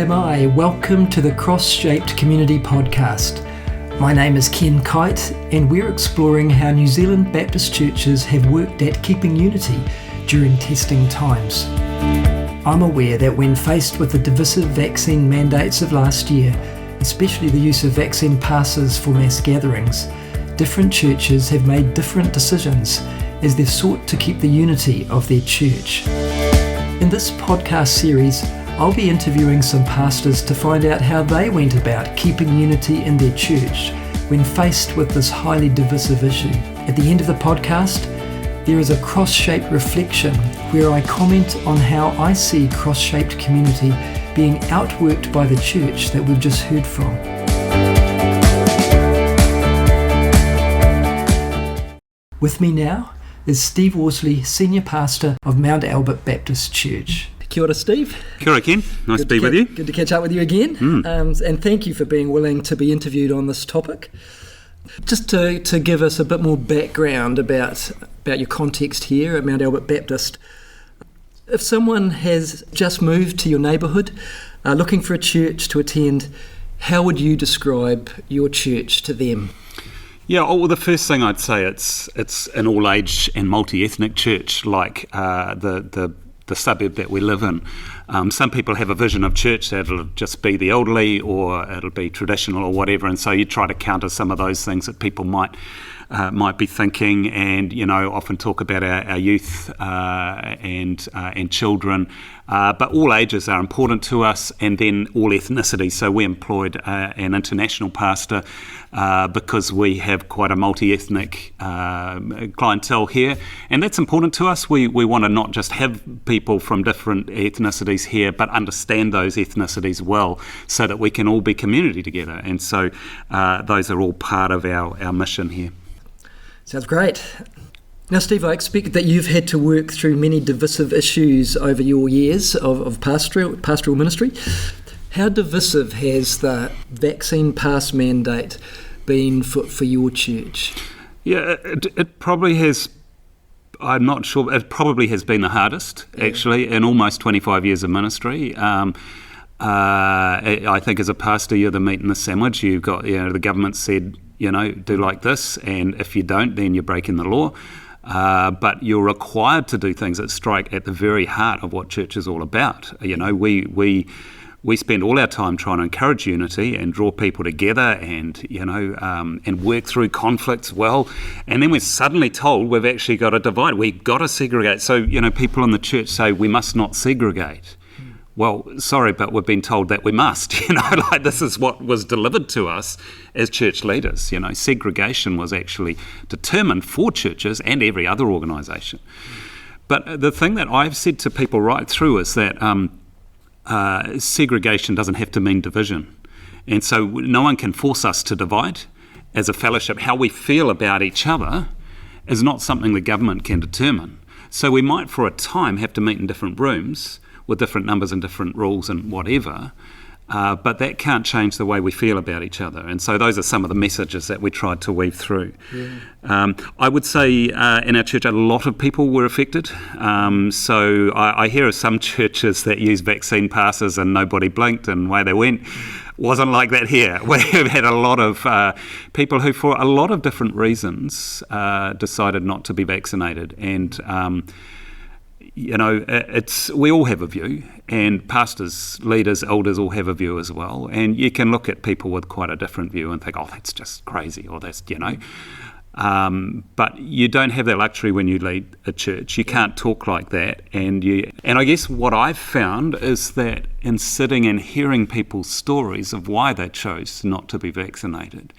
am I. Welcome to the Cross-Shaped Community Podcast. My name is Ken Keyte, and we're exploring how New Zealand Baptist churches have worked at keeping unity during testing times. I'm aware that when faced with the divisive vaccine mandates of last year, especially the use of vaccine passes for mass gatherings, different churches have made different decisions as they've sought to keep the unity of their church. In this podcast series, I'll be interviewing some pastors to find out how they went about keeping unity in their church when faced with this highly divisive issue. At the end of the podcast, there is a cross-shaped reflection where I comment on how I see cross-shaped community being outworked by the church that we've just heard from. With me now is Steve Worsley, Senior Pastor of Mount Albert Baptist Church. Kia ora, Steve. Kia ora, Ken. Nice to be with you. Good to catch up with you again. And thank you for being willing to be interviewed on this topic. Just to give us a bit more background about your context here at Mount Albert Baptist. If someone has just moved to your neighbourhood, looking for a church to attend, how would you describe your church to them? Yeah, well, the first thing I'd say, it's an all-age and multi-ethnic church like the suburb that we live in. Some people have a vision of church that it'll just be the elderly or it'll be traditional or whatever, and so you try to counter some of those things that people might be thinking, and often talk about our youth and children. But all ages are important to us, and then all ethnicities. So we employed an international pastor because we have quite a multi-ethnic clientele here, and that's important to us. We want to not just have people from different ethnicities here, but understand those ethnicities well so that we can all be community together. And so those are all part of our mission here. Sounds great. Now, Steve, I expect that you've had to work through many divisive issues over your years of pastoral ministry. How divisive has the vaccine pass mandate been for your church? Yeah, it probably has. I'm not sure. It probably has been the hardest, actually, in almost 25 years of ministry. I think as a pastor, you're the meat and the sandwich. You've got, the government said, do like this, and if you don't, then you're breaking the law. But you're required to do things that strike at the very heart of what church is all about. We spend all our time trying to encourage unity and draw people together and work through conflicts well. And then we're suddenly told we've actually got to divide. We've got to segregate. So, people in the church say we must not segregate. Well, sorry, but we've been told that we must, this is what was delivered to us as church leaders. Segregation was actually determined for churches and every other organisation. But the thing that I've said to people right through is that segregation doesn't have to mean division. And so no one can force us to divide as a fellowship. How we feel about each other is not something the government can determine. So we might for a time have to meet in different rooms with different numbers and different rules and whatever, but that can't change the way we feel about each other. And so those are some of the messages that we tried to weave through. Yeah. I would say in our church a lot of people were affected. So I hear of some churches that use vaccine passes and nobody blinked and away they went. Wasn't like that here. We've had a lot of people who, for a lot of different reasons, decided not to be vaccinated. And we all have a view, and pastors, leaders, elders all have a view as well. And you can look at people with quite a different view and think, oh, that's just crazy, or that's, but you don't have that luxury when you lead a church. You can't talk like that. And I guess what I've found is that in sitting and hearing people's stories of why they chose not to be vaccinated,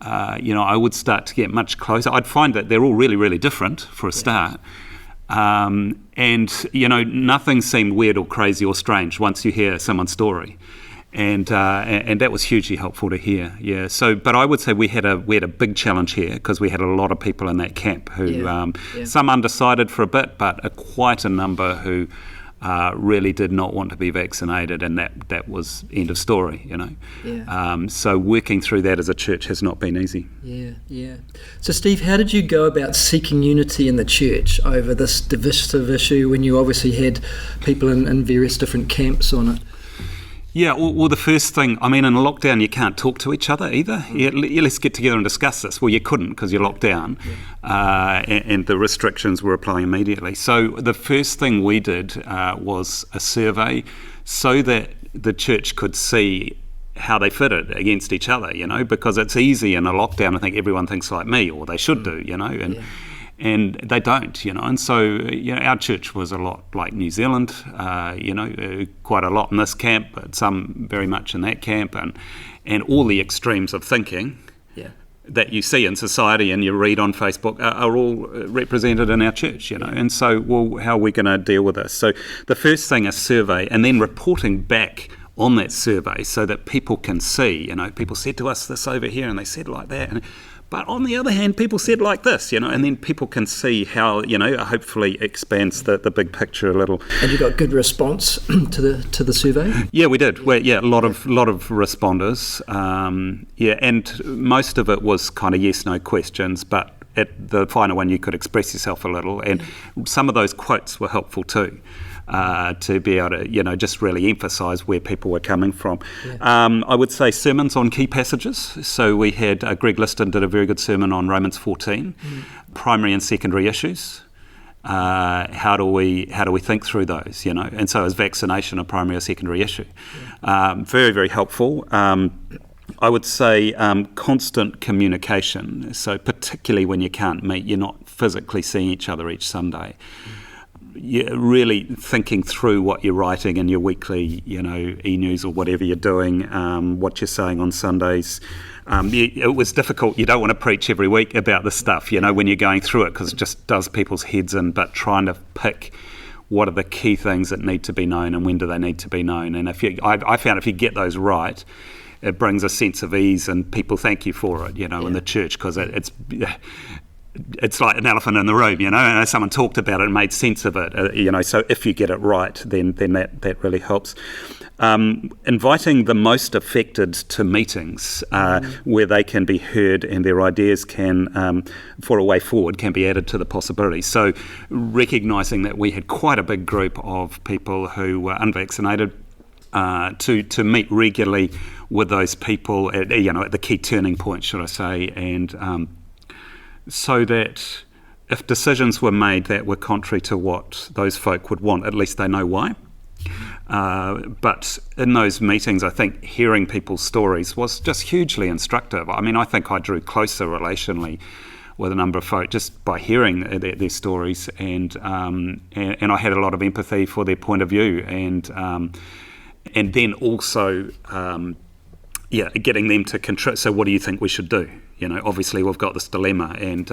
I would start to get much closer. I'd find that they're all really, really different for a start. Nothing seemed weird or crazy or strange once you hear someone's story, and that was hugely helpful to hear. Yeah. So, but I would say we had a big challenge here because we had a lot of people in that camp who, some undecided for a bit, but quite a number who really did not want to be vaccinated, and that was end of story, So working through that as a church has not been easy. Yeah. So Steve, how did you go about seeking unity in the church over this divisive issue when you obviously had people in various different camps on it? Yeah, well, the first thing, I mean, in a lockdown, you can't talk to each other either. Let's get together and discuss this. Well, you couldn't because you're locked down, and the restrictions were applying immediately. So the first thing we did was a survey so that the church could see how they fitted against each other, because it's easy in a lockdown to think everyone thinks like me, or they should do, and they don't, and so our church was a lot like New Zealand, quite a lot in this camp, but some very much in that camp, and all the extremes of thinking that you see in society and you read on Facebook are all represented in our church, and so, well, how are we going to deal with this? So the first thing, a survey, and then reporting back on that survey so that people can see, people said to us this over here and they said like that, but on the other hand, people said like this, and then people can see how, hopefully expands the big picture a little. And you got good response to the survey? Yeah, we did. A lot of responders. And most of it was kind of yes/no questions, but at the final one, you could express yourself a little, and some of those quotes were helpful too. To be able to, just really emphasise where people were coming from. I would say sermons on key passages. So we had Greg Liston did a very good sermon on Romans 14, primary and secondary issues. How do we think through those? And so is vaccination a primary or secondary issue? Very, very helpful. I would say constant communication. So particularly when you can't meet, you're not physically seeing each other each Sunday. You're really thinking through what you're writing in your weekly, e-news or whatever you're doing, what you're saying on Sundays. It was difficult. You don't want to preach every week about this stuff, when you're going through it, because it just does people's heads in, but trying to pick what are the key things that need to be known and when do they need to be known. And I found if you get those right, it brings a sense of ease and people thank you for it, in the church, because it's like an elephant in the room, and someone talked about it and made sense of it, so if you get it right, then that really helps. Inviting the most affected to meetings where they can be heard and their ideas can, for a way forward, can be added to the possibilities. So recognising that we had quite a big group of people who were unvaccinated, to meet regularly with those people at the key turning point, should I say, and so that if decisions were made that were contrary to what those folk would want, at least they know why. But in those meetings, I think hearing people's stories was just hugely instructive. I mean, I think I drew closer relationally with a number of folk just by hearing their stories, and I had a lot of empathy for their point of view, and then also getting them to contribute. So what do you think we should do? Obviously we've got this dilemma, and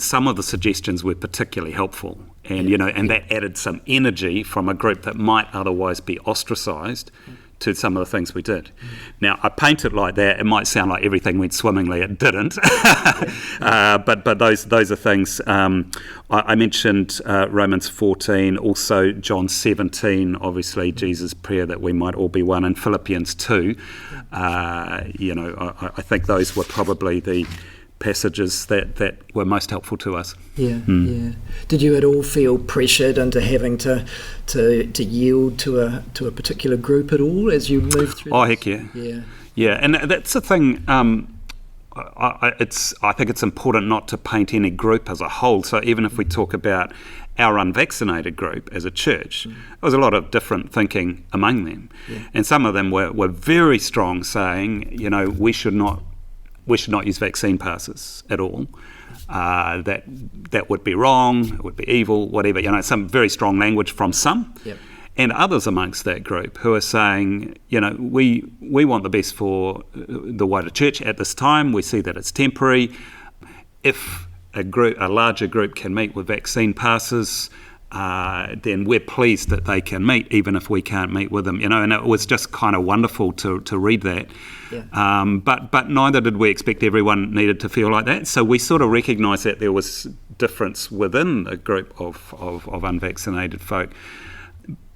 some of the suggestions were particularly helpful, and and that added some energy from a group that might otherwise be ostracised to some of the things we did. Now, I paint it like that. It might sound like everything went swimmingly. It didn't. But those are things. I mentioned Romans 14, also John 17, obviously Jesus' prayer that we might all be one, and Philippians 2. I think those were probably the passages that were most helpful to us. Yeah. Did you at all feel pressured into having to yield to a particular group at all as you moved through? Oh, heck yeah. Yeah, and that's the thing. I think it's important not to paint any group as a whole. So even if we talk about our unvaccinated group as a church, there was a lot of different thinking among them, and some of them were very strong, saying, we should not use vaccine passes at all. That would be wrong, it would be evil, whatever. Some very strong language from some. Yep. And others amongst that group who are saying, we want the best for the wider church at this time. We see that it's temporary. If a larger group can meet with vaccine passes, then we're pleased that they can meet, even if we can't meet with them. And it was just kind of wonderful to read that. Yeah. But neither did we expect everyone needed to feel like that. So we sort of recognised that there was difference within a group of unvaccinated folk.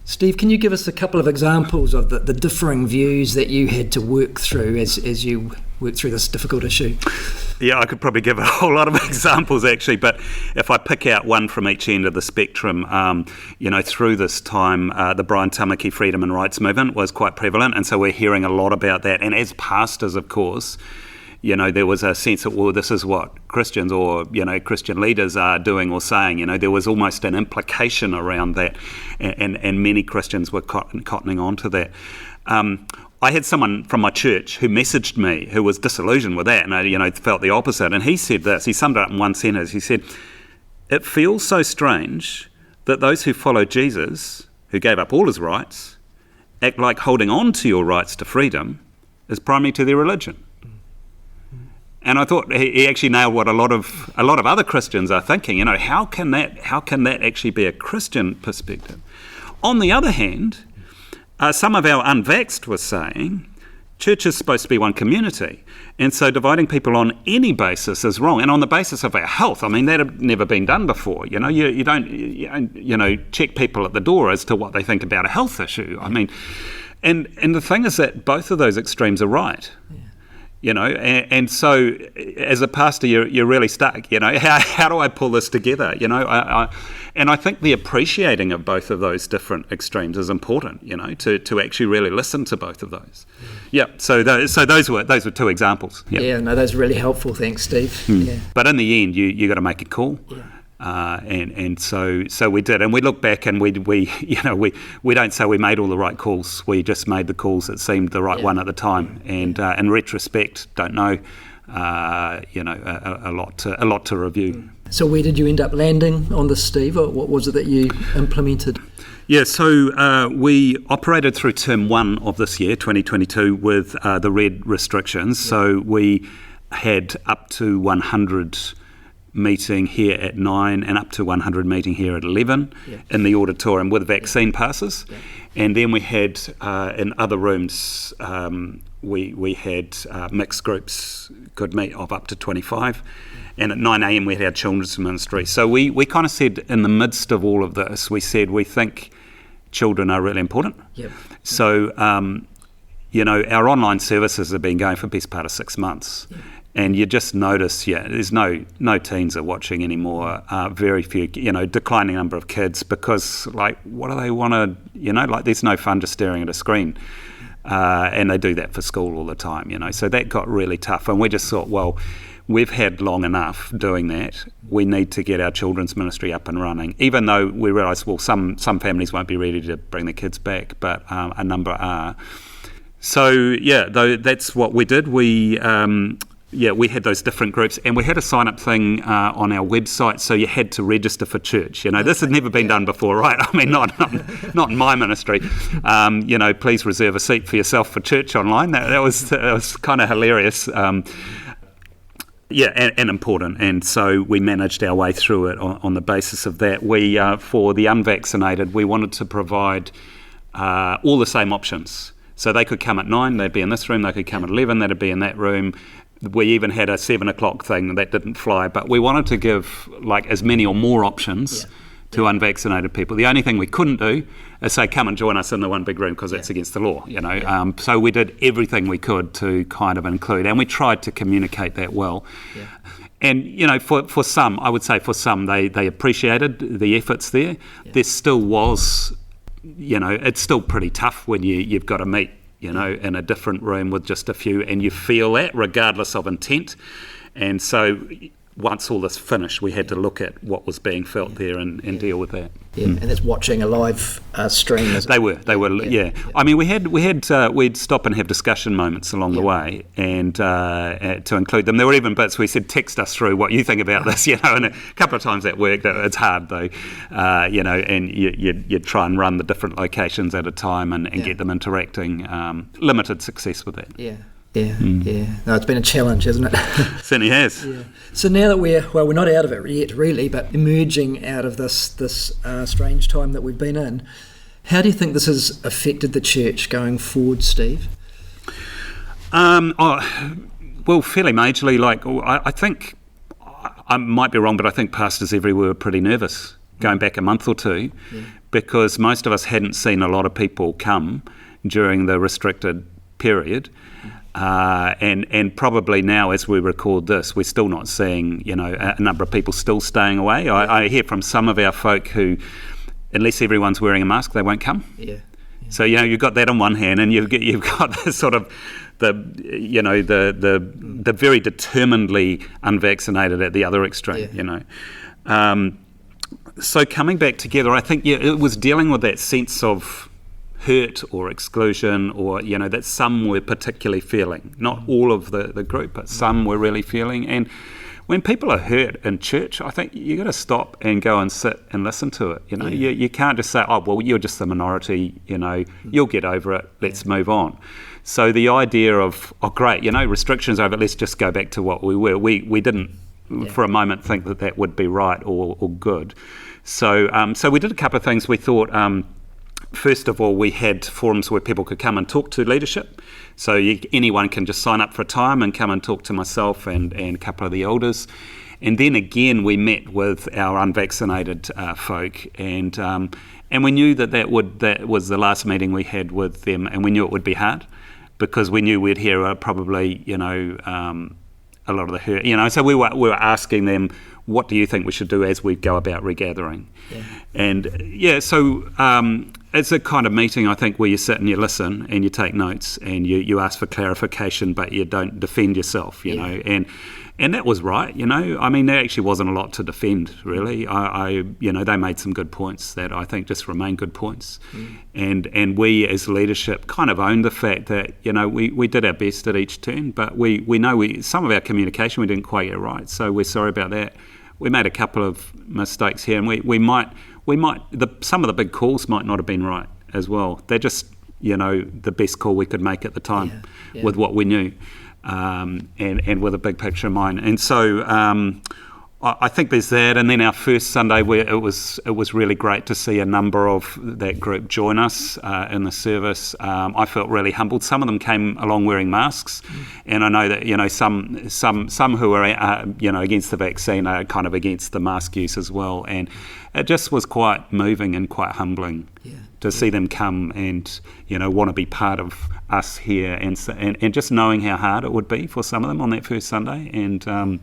Steve, can you give us a couple of examples of the differing views that you had to work through as you work through this difficult issue? Yeah, I could probably give a whole lot of examples actually, but if I pick out one from each end of the spectrum, through this time, the Brian Tamaki freedom and rights movement was quite prevalent, and so we're hearing a lot about that. And as pastors, of course, there was a sense that, well, this is what Christians or, Christian leaders are doing or saying. There was almost an implication around that, and many Christians were cottoning on to that. I had someone from my church who messaged me who was disillusioned with that, and I, felt the opposite. And he said this, he summed it up in one sentence. He said, "It feels so strange that those who follow Jesus, who gave up all his rights, act like holding on to your rights to freedom is primary to their religion." And I thought he actually nailed what a lot of other Christians are thinking. How can that actually be a Christian perspective? On the other hand, some of our unvaxxed were saying church is supposed to be one community, and so dividing people on any basis is wrong. And on the basis of our health, I mean, that had never been done before. You don't check people at the door as to what they think about a health issue. I mean, and the thing is that both of those extremes are right. And so as a pastor, you're really stuck. How do I pull this together? And I think the appreciating of both of those different extremes is important. To actually really listen to both of those. Yeah. So those were two examples. Yeah. No, those are really helpful. Thanks, Steve. Yeah. But in the end, you got to make a call. Yeah. And so we did, and we look back and we don't say we made all the right calls. We just made the calls that seemed the right one at the time. And in retrospect, don't know. A lot to review. So where did you end up landing on this, Steve? Or what was it that you implemented? Yeah, so we operated through term 1 of this year, 2022, with the red restrictions. Yeah. So we had up to 100 meeting here at 9 and up to 100 meeting here at 11 in the auditorium with vaccine passes. Yeah. And then we had in other rooms, we had mixed groups could meet of up to 25. And at 9 a.m. we had our children's ministry. So we kind of said in the midst of all of this, we said we think children are really important. Yep. So, our online services have been going for the best part of 6 months. Yep. And you just notice, there's no teens are watching anymore. Very few, declining number of kids because, what do they want to, there's no fun just staring at a screen. And they do that for school all the time, So that got really tough. And we just thought, well, we've had long enough doing that. We need to get our children's ministry up and running, even though we realise, well, some families won't be ready to bring their kids back, but a number are. So, that's what we did. We had those different groups, and we had a sign-up thing on our website, so you had to register for church. This had never been done before, right? I mean, not in my ministry. Please reserve a seat for yourself for church online. That was kind of hilarious. And important. And so we managed our way through it on the basis of that. We, for the unvaccinated, we wanted to provide all the same options. So they could come at 9, they'd be in this room. They could come at 11, they'd be in that room. We even had a 7 o'clock thing that didn't fly. But we wanted to give as many or more options to unvaccinated people. The only thing we couldn't do is say, come and join us in the one big room because that's against the law, So we did everything we could to kind of include, and we tried to communicate that well. Yeah. And, for some, I would say for some, they appreciated the efforts there. Yeah. There still was, it's still pretty tough when you've got to meet, in a different room with just a few, and you feel that regardless of intent. And so once all this finished, we had to look at what was being felt there and deal with that. Yeah, and that's watching a live stream. They were. I mean, we'd stop and have discussion moments along the way, and to include them. There were even bits we said, text us through what you think about this, and a couple of times that worked. It's hard though, and you try and run the different locations at a time and get them interacting. Limited success with that. Yeah. Yeah. No, it's been a challenge, hasn't it? Certainly has. Yeah. So now that we're not out of it yet, really, but emerging out of this strange time that we've been in, how do you think this has affected the church going forward, Steve? Well, fairly majorly. I think I might be wrong, but I think pastors everywhere were pretty nervous going back a month or two, because most of us hadn't seen a lot of people come during the restricted period. And probably now, as we record this, we're still not seeing, a number of people still staying away. I hear from some of our folk who, unless everyone's wearing a mask, they won't come. Yeah. So you've got that on one hand, and you've got the sort of the very determinedly unvaccinated at the other extreme. So coming back together, I think it was dealing with that sense of hurt or exclusion, or that some were particularly feeling. Not all of the group, but some were really feeling. And when people are hurt in church, I think you got to stop and go and sit and listen to it. You can't just say, "Oh, well, you're just the minority. You'll get over it. Let's move on." So the idea of, "Oh, great, restrictions over. Let's just go back to what we were." We didn't for a moment think that would be right or good. So we did a couple of things. We thought. First of all, we had forums where people could come and talk to leadership. So anyone can just sign up for a time and come and talk to myself and a couple of the elders. And then again, we met with our unvaccinated folk, and we knew that was the last meeting we had with them, and we knew it would be hard because we knew we'd hear probably a lot of the hurt. So we were asking them, what do you think we should do as we go about regathering? Yeah. And so it's a kind of meeting, I think, where you sit and you listen and you take notes and you ask for clarification, but you don't defend yourself, and that was right, I mean, there actually wasn't a lot to defend, really. They made some good points that I think just remain good points. And we as leadership kind of owned the fact that, we did our best at each turn, but we know some of our communication we didn't quite get right, so we're sorry about that. We made a couple of mistakes here, and we might some of the big calls might not have been right as well. They're just, the best call we could make at the time with what we knew. And with a big picture in mind. And so I think there's that. And then our first Sunday, where it was really great to see a number of that group join us in the service. I felt really humbled. Some of them came along wearing masks, and I know that some who are against the vaccine are kind of against the mask use as well. And it just was quite moving and quite humbling to see them come and want to be part of us here, and just knowing how hard it would be for some of them on that first Sunday. And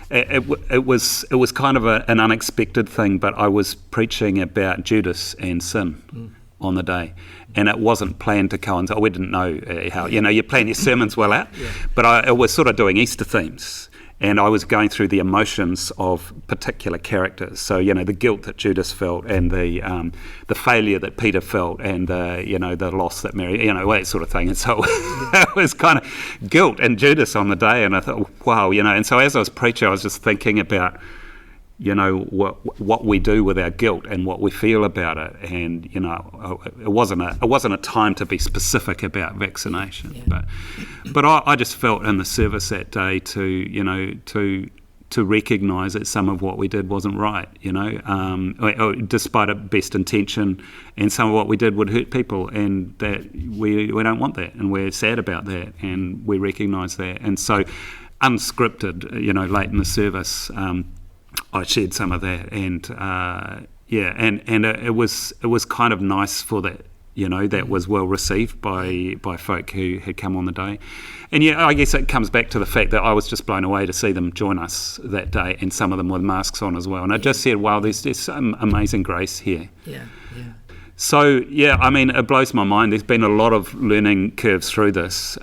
it was kind of an unexpected thing, but I was preaching about Judas and sin on the day, and it wasn't planned to coincide. We didn't know how, you plan your sermons well out, but I was sort of doing Easter themes. And I was going through the emotions of particular characters. So, the guilt that Judas felt, and the failure that Peter felt, and the loss that Mary, that sort of thing. And so it was kind of guilt and Judas on the day. And I thought, wow, And so as I was preaching, I was just thinking about, what we do with our guilt and what we feel about it. And it wasn't a time to be specific about vaccination, but I just felt in the service that day to recognise that some of what we did wasn't right, despite a best intention, and some of what we did would hurt people, and that we don't want that, and we're sad about that, and we recognise that. And so unscripted, late in the service, I shared some of that, and it was kind of nice for that, that was well received by folk who had come on the day. And I guess it comes back to the fact that I was just blown away to see them join us that day, and some of them with masks on as well. And I just said, wow, there's some amazing grace here. So, I mean, it blows my mind. There's been a lot of learning curves through this.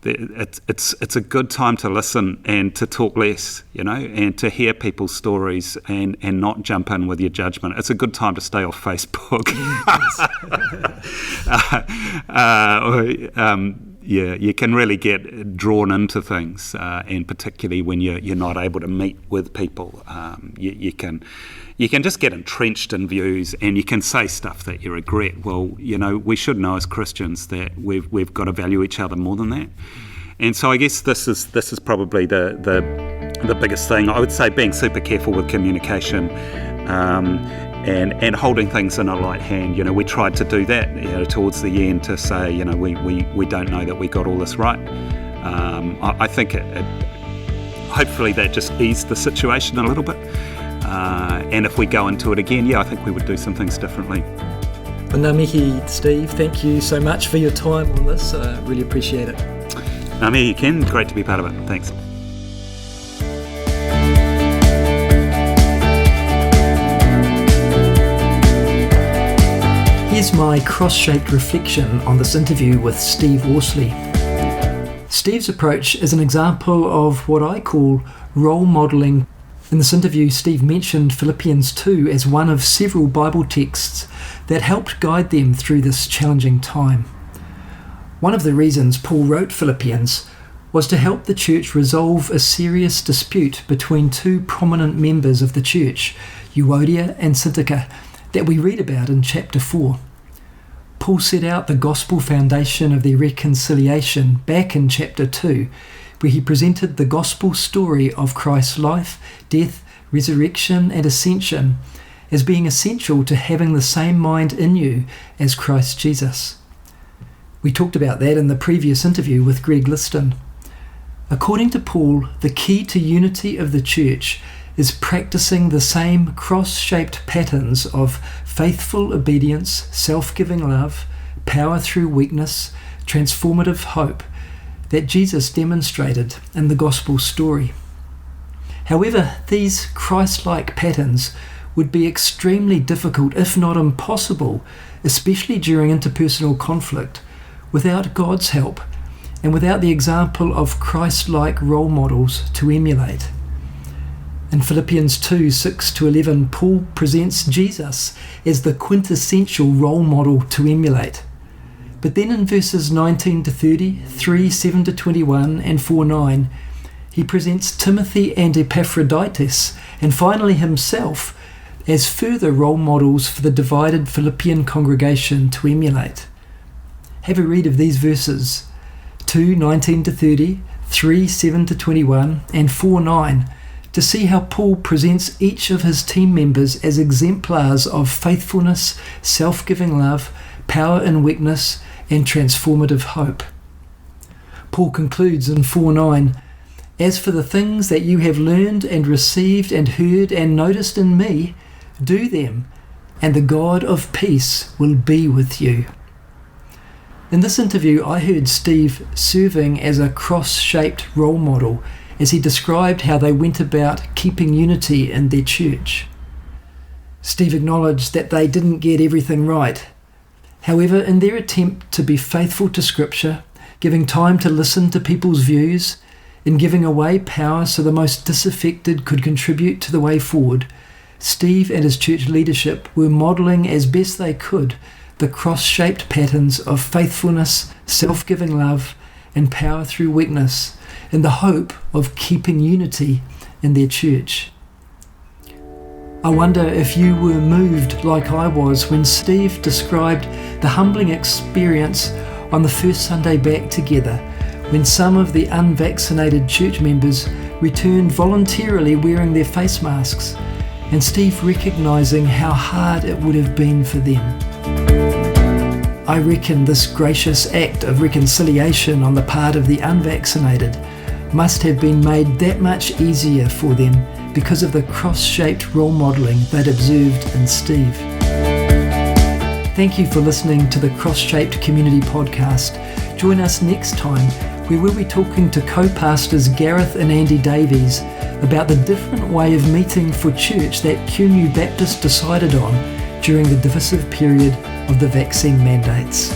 It's a good time to listen and to talk less, and to hear people's stories and not jump in with your judgment. It's a good time to stay off Facebook. You can really get drawn into things, and particularly when you're not able to meet with people, you can just get entrenched in views, and you can say stuff that you regret. Well, we should know as Christians that we've got to value each other more than that. And so I guess this is probably the biggest thing. I would say being super careful with communication, and holding things in a light hand. We tried to do that towards the end, to say, we don't know that we got all this right. I think hopefully that just eased the situation a little bit. And if we go into it again, I think we would do some things differently. Ngā mihi, Steve. Thank you so much for your time on this. I really appreciate it. Ngā mihi, Ken. Great to be part of it. Thanks. Here's my cross-shaped reflection on this interview with Steve Worsley. Steve's approach is an example of what I call role modelling. In this interview, Steve mentioned Philippians 2 as one of several Bible texts that helped guide them through this challenging time. One of the reasons Paul wrote Philippians was to help the church resolve a serious dispute between two prominent members of the church, Euodia and Syntyche, that we read about in chapter 4. Paul set out the gospel foundation of their reconciliation back in chapter 2, where he presented the gospel story of Christ's life, death, resurrection and ascension as being essential to having the same mind in you as Christ Jesus. We talked about that in the previous interview with Greg Liston. According to Paul, the key to unity of the church is practicing the same cross-shaped patterns of faithful obedience, self-giving love, power through weakness, transformative hope that Jesus demonstrated in the gospel story. However, these Christ-like patterns would be extremely difficult, if not impossible, especially during interpersonal conflict, without God's help and without the example of Christ-like role models to emulate. In Philippians 2, 6-11, Paul presents Jesus as the quintessential role model to emulate. But then in verses 19-30, 3:7-21, and 4:9, he presents Timothy and Epaphroditus, and finally himself, as further role models for the divided Philippian congregation to emulate. Have a read of these verses, 2:19-30, 3:7-21, and 4:9, to see how Paul presents each of his team members as exemplars of faithfulness, self-giving love, power in weakness, and transformative hope. Paul concludes in 4:9, "As for the things that you have learned and received and heard and noticed in me, do them, and the God of peace will be with you." In this interview, I heard Steve serving as a cross-shaped role model as he described how they went about keeping unity in their church. Steve acknowledged that they didn't get everything right. However, in their attempt to be faithful to Scripture, giving time to listen to people's views, in giving away power so the most disaffected could contribute to the way forward, Steve and his church leadership were modelling as best they could the cross-shaped patterns of faithfulness, self-giving love, and power through weakness, in the hope of keeping unity in their church. I wonder if you were moved like I was when Steve described the humbling experience on the first Sunday back together, when some of the unvaccinated church members returned voluntarily wearing their face masks, and Steve recognising how hard it would have been for them. I reckon this gracious act of reconciliation on the part of the unvaccinated must have been made that much easier for them because of the cross-shaped role modelling they'd observed in Steve. Thank you for listening to the Cross-Shaped Community Podcast. Join us next time where we'll be talking to co-pastors Gareth and Andy Davies about the different way of meeting for church that QNU Baptist decided on during the divisive period of the vaccine mandates.